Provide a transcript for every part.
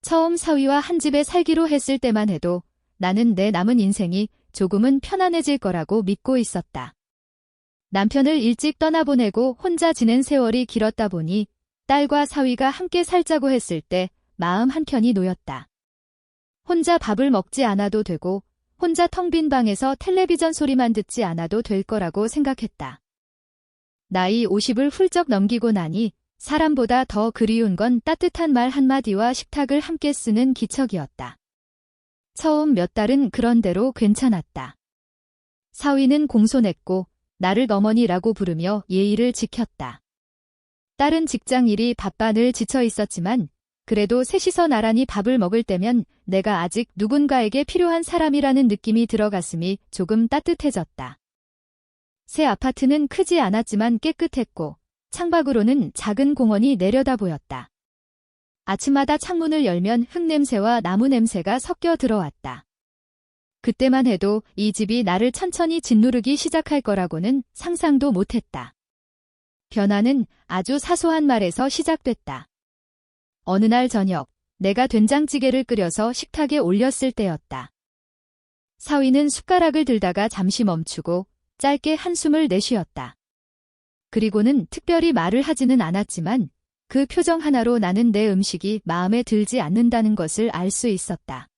처음 사위와 한 집에 살기로 했을 때만 해도 나는 내 남은 인생이 조금은 편안해질 거라고 믿고 있었다. 남편을 일찍 떠나보내고 혼자 지낸 세월이 길었다 보니 딸과 사위가 함께 살자고 했을 때 마음 한켠이 놓였다. 혼자 밥을 먹지 않아도 되고 혼자 텅 빈 방에서 텔레비전 소리만 듣지 않아도 될 거라고 생각했다. 나이 50을 훌쩍 넘기고 나니 사람보다 더 그리운 건 따뜻한 말 한마디와 식탁을 함께 쓰는 기척이었다. 처음 몇 달은 그런대로 괜찮았다. 사위는 공손했고 나를 어머니라고 부르며 예의를 지켰다. 딸은 직장일이 바빠 늘 지쳐 있었지만 그래도 셋이서 나란히 밥을 먹을 때면 내가 아직 누군가에게 필요한 사람이라는 느낌이 들어 가슴이 조금 따뜻해졌다. 새 아파트는 크지 않았지만 깨끗했고 창밖으로는 작은 공원이 내려다 보였다. 아침마다 창문을 열면 흙냄새와 나무 냄새가 섞여 들어왔다. 그때만 해도 이 집이 나를 천천히 짓누르기 시작할 거라고는 상상도 못했다. 변화는 아주 사소한 말에서 시작됐다. 어느 날 저녁, 내가 된장찌개를 끓여서 식탁에 올렸을 때였다. 사위는 숟가락을 들다가 잠시 멈추고 짧게 한숨을 내쉬었다. 그리고는 특별히 말을 하지는 않았지만 그 표정 하나로 나는 내 음식이 마음에 들지 않는다는 것을 알 수 있었다.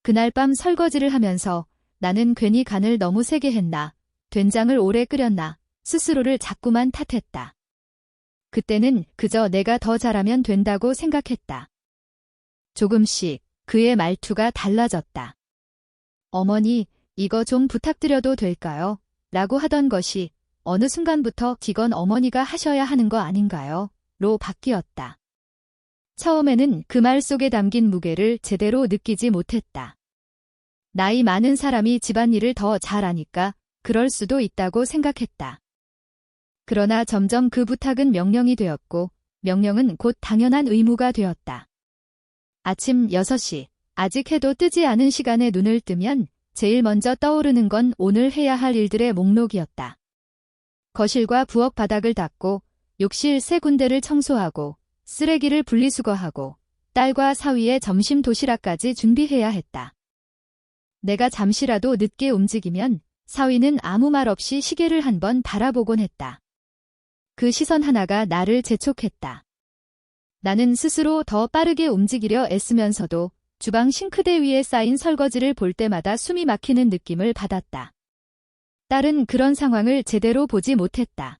그날 밤 설거지를 하면서 나는 괜히 간을 너무 세게 했나, 된장을 오래 끓였나, 스스로를 자꾸만 탓했다. 그때는 그저 내가 더 잘하면 된다고 생각했다. 조금씩 그의 말투가 달라졌다. 어머니, 이거 좀 부탁드려도 될까요? 라고 하던 것이 어느 순간부터 이건 어머니가 하셔야 하는 거 아닌가요? 로 바뀌었다. 처음에는 그 말 속에 담긴 무게를 제대로 느끼지 못했다. 나이 많은 사람이 집안일을 더 잘하니까 그럴 수도 있다고 생각했다. 그러나 점점 그 부탁은 명령이 되었고 명령은 곧 당연한 의무가 되었다. 아침 6시, 아직 해도 뜨지 않은 시간에 눈을 뜨면 제일 먼저 떠오르는 건 오늘 해야 할 일들의 목록이었다. 거실과 부엌 바닥을 닦고 욕실 3군데를 청소하고 쓰레기를 분리수거하고 딸과 사위의 점심 도시락까지 준비해야 했다. 내가 잠시라도 늦게 움직이면 사위는 아무 말 없이 시계를 한번 바라보곤 했다. 그 시선 하나가 나를 재촉했다. 나는 스스로 더 빠르게 움직이려 애쓰면서도 주방 싱크대 위에 쌓인 설거지를 볼 때마다 숨이 막히는 느낌을 받았다. 딸은 그런 상황을 제대로 보지 못했다.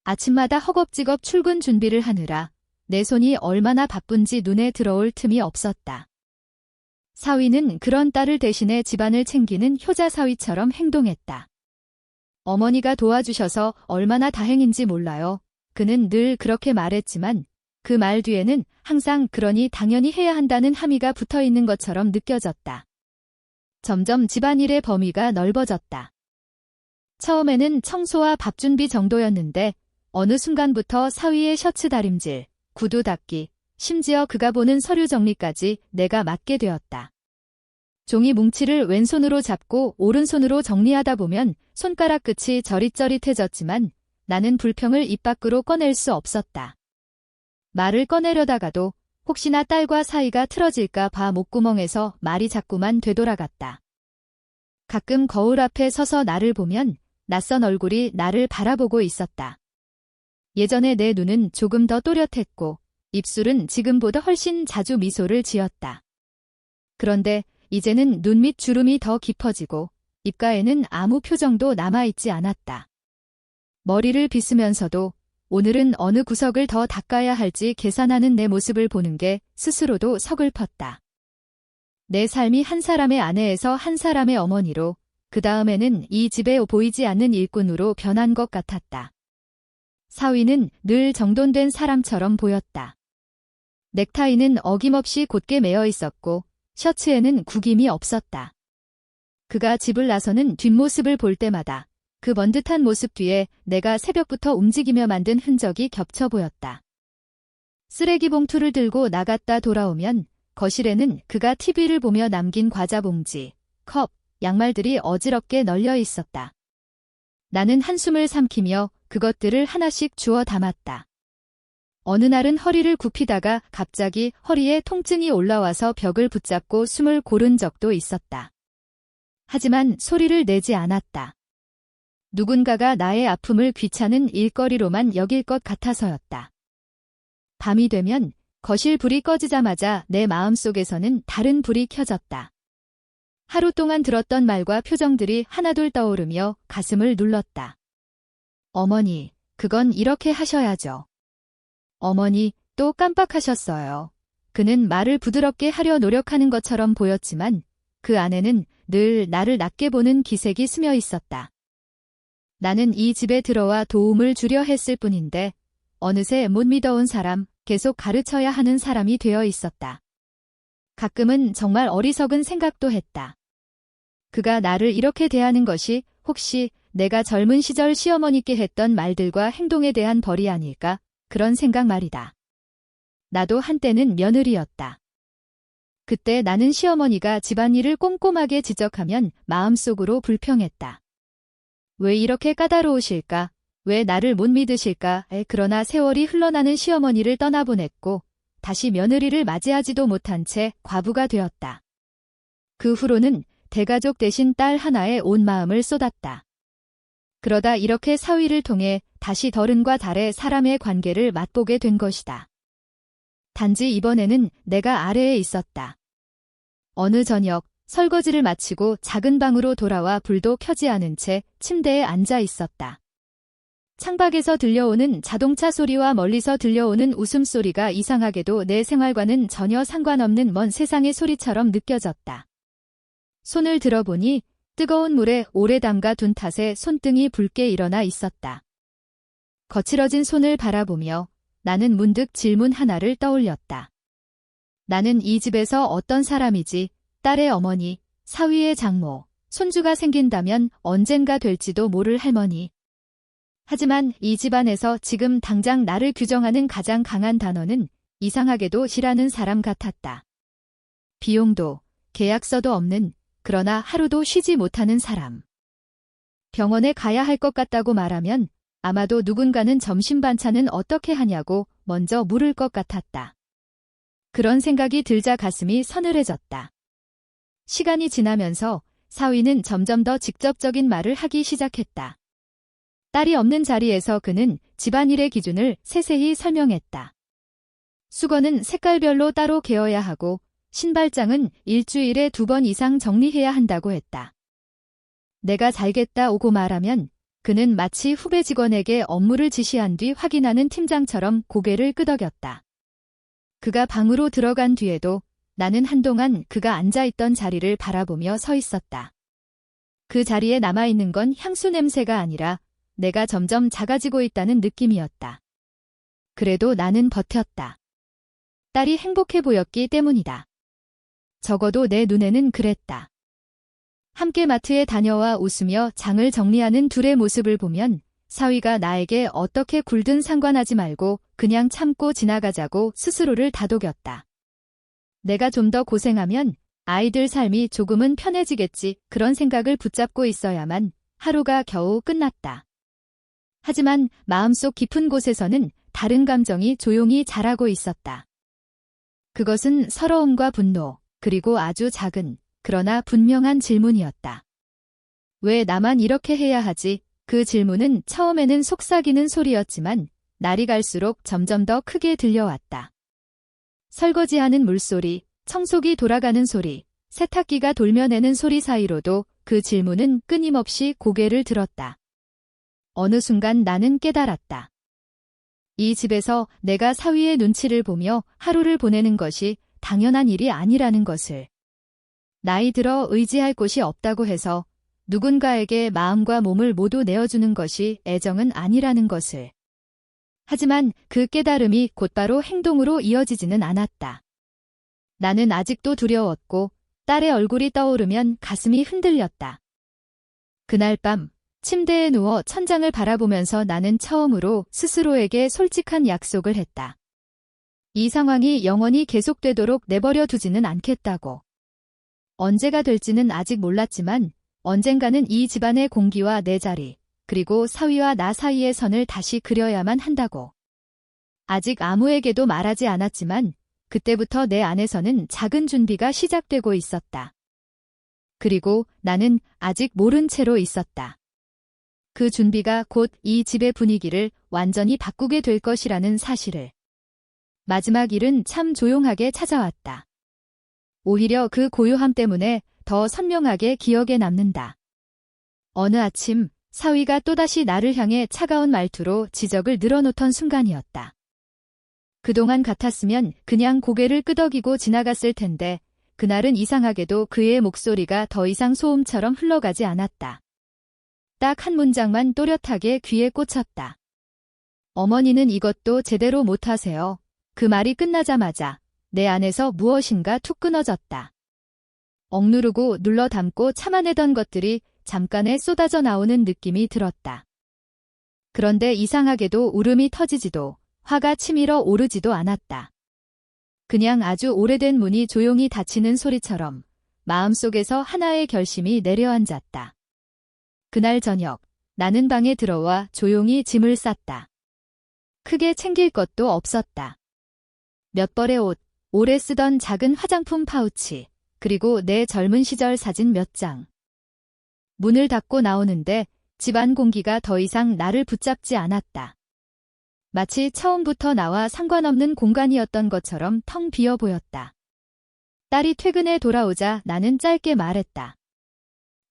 아침마다 허겁지겁 출근 준비를 하느라 내 손이 얼마나 바쁜지 눈에 들어올 틈이 없었다. 사위는 그런 딸을 대신해 집안을 챙기는 효자 사위처럼 행동했다. 어머니가 도와주셔서 얼마나 다행인지 몰라요. 그는 늘 그렇게 말했지만 그 말 뒤에는 항상 그러니 당연히 해야 한다는 함의가 붙어 있는 것처럼 느껴졌다. 점점 집안일의 범위가 넓어졌다. 처음에는 청소와 밥 준비 정도였는데 어느 순간부터 사위의 셔츠 다림질, 구두 닦기, 심지어 그가 보는 서류 정리까지 내가 맡게 되었다. 종이 뭉치를 왼손으로 잡고 오른손으로 정리하다 보면 손가락 끝이 저릿저릿해졌지만 나는 불평을 입 밖으로 꺼낼 수 없었다. 말을 꺼내려다가도 혹시나 딸과 사이가 틀어질까 봐 목구멍에서 말이 자꾸만 되돌아갔다. 가끔 거울 앞에 서서 나를 보면 낯선 얼굴이 나를 바라보고 있었다. 예전에 내 눈은 조금 더 또렷했고 입술은 지금보다 훨씬 자주 미소를 지었다. 그런데 이제는 눈 밑 주름이 더 깊어지고 입가에는 아무 표정도 남아있지 않았다. 머리를 빗으면서도 오늘은 어느 구석을 더 닦아야 할지 계산하는 내 모습을 보는 게 스스로도 서글펐다. 내 삶이 한 사람의 아내에서 한 사람의 어머니로 그 다음에는 이 집에 보이지 않는 일꾼으로 변한 것 같았다. 사위는 늘 정돈된 사람처럼 보였다. 넥타이는 어김없이 곧게 매어 있었고 셔츠에는 구김이 없었다. 그가 집을 나서는 뒷모습을 볼 때마다 그 번듯한 모습 뒤에 내가 새벽부터 움직이며 만든 흔적이 겹쳐 보였다. 쓰레기 봉투를 들고 나갔다 돌아오면 거실에는 그가 TV를 보며 남긴 과자 봉지, 컵, 양말들이 어지럽게 널려 있었다. 나는 한숨을 삼키며 그것들을 하나씩 주워 담았다. 어느 날은 허리를 굽히다가 갑자기 허리에 통증이 올라와서 벽을 붙잡고 숨을 고른 적도 있었다. 하지만 소리를 내지 않았다. 누군가가 나의 아픔을 귀찮은 일거리로만 여길 것 같아서였다. 밤이 되면 거실 불이 꺼지자마자 내 마음속에서는 다른 불이 켜졌다. 하루 동안 들었던 말과 표정들이 하나둘 떠오르며 가슴을 눌렀다. 어머니, 그건 이렇게 하셔야죠. 어머니, 또 깜빡하셨어요. 그는 말을 부드럽게 하려 노력하는 것처럼 보였지만 그 안에는 늘 나를 낮게 보는 기색이 스며 있었다. 나는 이 집에 들어와 도움을 주려 했을 뿐인데 어느새 못 믿어온 사람, 계속 가르쳐야 하는 사람이 되어 있었다. 가끔은 정말 어리석은 생각도 했다. 그가 나를 이렇게 대하는 것이 혹시 내가 젊은 시절 시어머니께 했던 말들과 행동에 대한 벌이 아닐까? 그런 생각 말이다. 나도 한때는 며느리였다. 그때 나는 시어머니가 집안일을 꼼꼼하게 지적하면 마음속으로 불평했다. 왜 이렇게 까다로우실까? 왜 나를 못 믿으실까? 그러나 세월이 흘러나는 시어머니를 떠나보냈고 다시 며느리를 맞이하지도 못한 채 과부가 되었다. 그 후로는 대가족 대신 딸 하나에 온 마음을 쏟았다. 그러다 이렇게 사위를 통해 다시 덜은과 달의 사람의 관계를 맛보게 된 것이다. 단지 이번에는 내가 아래에 있었다. 어느 저녁 설거지를 마치고 작은 방으로 돌아와 불도 켜지 않은 채 침대에 앉아 있었다. 창밖에서 들려오는 자동차 소리와 멀리서 들려오는 웃음소리가 이상하게도 내 생활과는 전혀 상관없는 먼 세상의 소리처럼 느껴졌다. 손을 들어보니 뜨거운 물에 오래 담가 둔 탓에 손등이 붉게 일어나 있었다. 거칠어진 손을 바라보며 나는 문득 질문 하나를 떠올렸다. 나는 이 집에서 어떤 사람이지? 딸의 어머니, 사위의 장모, 손주가 생긴다면 언젠가 될지도 모를 할머니. 하지만 이 집안에서 지금 당장 나를 규정하는 가장 강한 단어는 이상하게도 시라는 사람 같았다. 비용도, 계약서도 없는, 그러나 하루도 쉬지 못하는 사람. 병원에 가야 할 것 같다고 말하면 아마도 누군가는 점심 반찬은 어떻게 하냐고 먼저 물을 것 같았다. 그런 생각이 들자 가슴이 서늘해졌다. 시간이 지나면서 사위는 점점 더 직접적인 말을 하기 시작했다. 딸이 없는 자리에서 그는 집안일의 기준을 세세히 설명했다. 수건은 색깔별로 따로 개어야 하고 신발장은 일주일에 2번 이상 정리해야 한다고 했다. 내가 잘겠다 오고 말하면 그는 마치 후배 직원에게 업무를 지시한 뒤 확인하는 팀장처럼 고개를 끄덕였다. 그가 방으로 들어간 뒤에도 나는 한동안 그가 앉아있던 자리를 바라보며 서 있었다. 그 자리에 남아있는 건 향수 냄새가 아니라 내가 점점 작아지고 있다는 느낌이었다. 그래도 나는 버텼다. 딸이 행복해 보였기 때문이다. 적어도 내 눈에는 그랬다. 함께 마트에 다녀와 웃으며 장을 정리하는 둘의 모습을 보면 사위가 나에게 어떻게 굴든 상관하지 말고 그냥 참고 지나가자고 스스로를 다독였다. 내가 좀 더 고생하면 아이들 삶이 조금은 편해지겠지, 그런 생각을 붙잡고 있어야만 하루가 겨우 끝났다. 하지만 마음속 깊은 곳에서는 다른 감정이 조용히 자라고 있었다. 그것은 서러움과 분노, 그리고 아주 작은, 그러나 분명한 질문이었다. 왜 나만 이렇게 해야 하지? 그 질문은 처음에는 속삭이는 소리였지만 날이 갈수록 점점 더 크게 들려왔다. 설거지하는 물소리, 청소기 돌아가는 소리, 세탁기가 돌려내는 소리 사이로도 그 질문은 끊임없이 고개를 들었다. 어느 순간 나는 깨달았다. 이 집에서 내가 사위의 눈치를 보며 하루를 보내는 것이 당연한 일이 아니라는 것을. 나이 들어 의지할 곳이 없다고 해서 누군가에게 마음과 몸을 모두 내어주는 것이 애정은 아니라는 것을. 하지만 그 깨달음이 곧바로 행동으로 이어지지는 않았다. 나는 아직도 두려웠고 딸의 얼굴이 떠오르면 가슴이 흔들렸다. 그날 밤 침대에 누워 천장을 바라보면서 나는 처음으로 스스로에게 솔직한 약속을 했다. 이 상황이 영원히 계속되도록 내버려 두지는 않겠다고. 언제가 될지는 아직 몰랐지만 언젠가는 이 집안의 공기와 내 자리, 그리고 사위와 나 사이의 선을 다시 그려야만 한다고. 아직 아무에게도 말하지 않았지만 그때부터 내 안에서는 작은 준비가 시작되고 있었다. 그리고 나는 아직 모른 채로 있었다. 그 준비가 곧 이 집의 분위기를 완전히 바꾸게 될 것이라는 사실을. 마지막 일은 참 조용하게 찾아왔다. 오히려 그 고요함 때문에 더 선명하게 기억에 남는다. 어느 아침 사위가 또다시 나를 향해 차가운 말투로 지적을 늘어놓던 순간이었다. 그동안 같았으면 그냥 고개를 끄덕이고 지나갔을 텐데 그날은 이상하게도 그의 목소리가 더 이상 소음처럼 흘러가지 않았다. 딱 한 문장만 또렷하게 귀에 꽂혔다. 어머니는 이것도 제대로 못하세요. 그 말이 끝나자마자 내 안에서 무엇인가 툭 끊어졌다. 억누르고 눌러 담고 참아내던 것들이 잠깐에 쏟아져 나오는 느낌이 들었다. 그런데 이상하게도 울음이 터지지도 화가 치밀어 오르지도 않았다. 그냥 아주 오래된 문이 조용히 닫히는 소리처럼 마음속에서 하나의 결심이 내려앉았다. 그날 저녁 나는 방에 들어와 조용히 짐을 쌌다. 크게 챙길 것도 없었다. 몇 벌의 옷, 오래 쓰던 작은 화장품 파우치, 그리고 내 젊은 시절 사진 몇 장. 문을 닫고 나오는데 집안 공기가 더 이상 나를 붙잡지 않았다. 마치 처음부터 나와 상관없는 공간이었던 것처럼 텅 비어 보였다. 딸이 퇴근해 돌아오자 나는 짧게 말했다.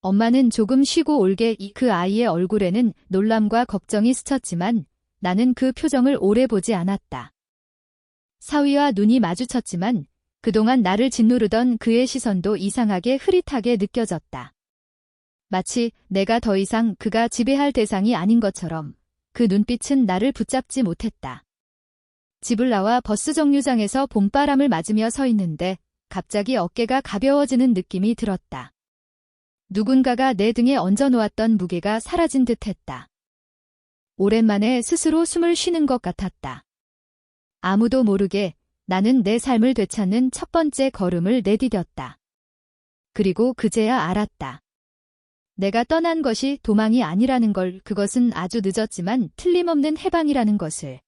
엄마는 조금 쉬고 올게. 그 아이의 얼굴에는 놀람과 걱정이 스쳤지만 나는 그 표정을 오래 보지 않았다. 사위와 눈이 마주쳤지만 그동안 나를 짓누르던 그의 시선도 이상하게 흐릿하게 느껴졌다. 마치 내가 더 이상 그가 지배할 대상이 아닌 것처럼 그 눈빛은 나를 붙잡지 못했다. 집을 나와 버스 정류장에서 봄바람을 맞으며 서 있는데 갑자기 어깨가 가벼워지는 느낌이 들었다. 누군가가 내 등에 얹어놓았던 무게가 사라진 듯했다. 오랜만에 스스로 숨을 쉬는 것 같았다. 아무도 모르게 나는 내 삶을 되찾는 첫 번째 걸음을 내디뎠다. 그리고 그제야 알았다. 내가 떠난 것이 도망이 아니라는 걸, 그것은 아주 늦었지만 틀림없는 해방이라는 것을.